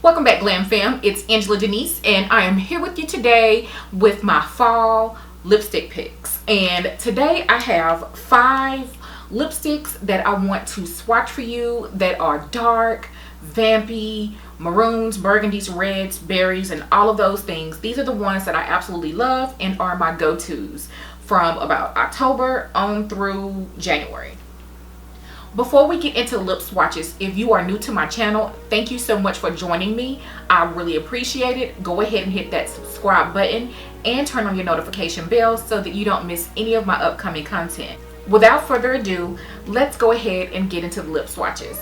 Welcome back, GlamFam. It's Angela Denise, and I am here with you today with my fall lipstick picks. And today I have 5 lipsticks that I want to swatch for you that are dark, vampy, maroons, burgundies, reds, berries, and all of those things. These are the ones that I absolutely love and are my go-tos from about October on through January. Before we get into lip swatches, if you are new to my channel, thank you so much for joining me. I really appreciate it. Go ahead and hit that subscribe button and turn on your notification bell so that you don't miss any of my upcoming content. Without further ado, let's go ahead and get into the lip swatches.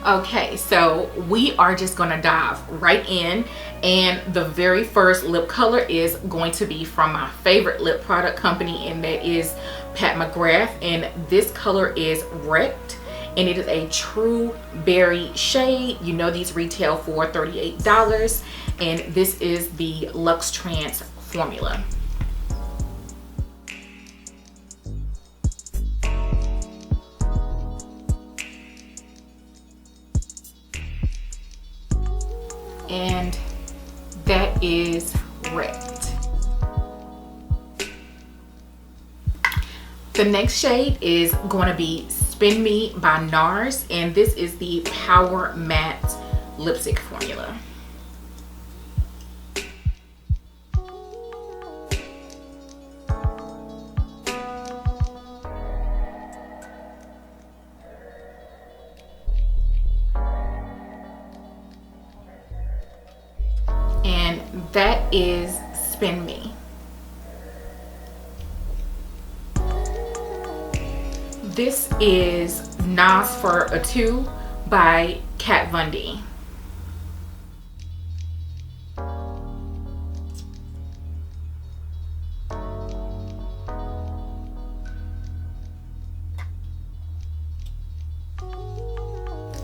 Okay, so we are just gonna dive right in, and the very first lip color is going to be from my favorite lip product company, and that is McGrath, and this color is Wrecked, and it is a true berry shade. You know, these retail for $38, and this is the Luxe Trance formula. And that is Wrecked. The next shade is going to be Spin Me by NARS, and this is the Power Matte lipstick formula. And that is Spin Me. This is NARS for a 2 by Kat Von D.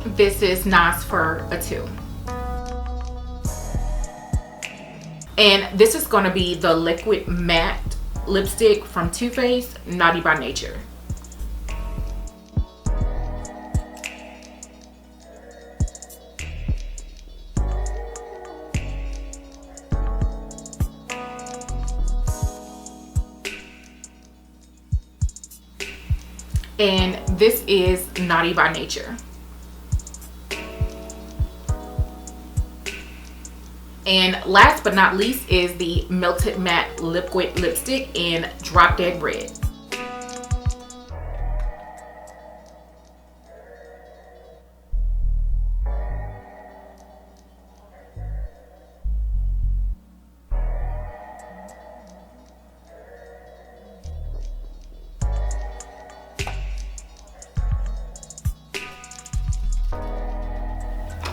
This is NARS for a 2. And this is going to be the Liquid Matte lipstick from Too Faced, Naughty by Nature. And this is Naughty by Nature. And last but not least is the Melted Matte Liquid Lipstick in Drop Dead Red.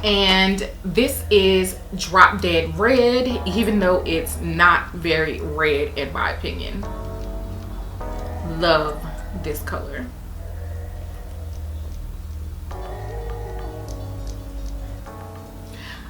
And this is Drop Dead Red, even though it's not very red in my opinion. Love this color.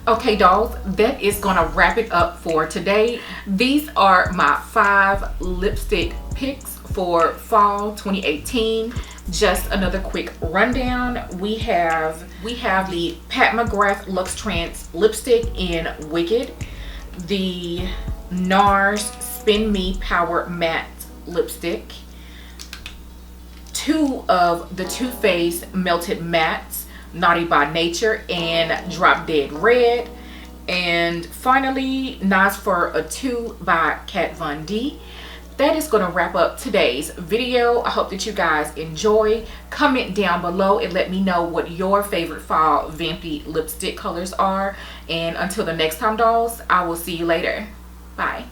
Okay, dolls, that is gonna wrap it up for today. These are my 5 lipstick picks for fall 2018. Just another quick rundown. We have the McGrath Luxe Trance lipstick in Wicked, the NARS Spin Me Power Matte lipstick, 2 of the Too Faced Melted Mattes, Naughty by Nature and Drop Dead Red, and finally NARS for a 2 by Kat Von D. That is going to wrap up today's video. I hope that you guys enjoy. Comment down below and let me know what your favorite fall vampy lipstick colors are. And until the next time, dolls, I will see you later. Bye.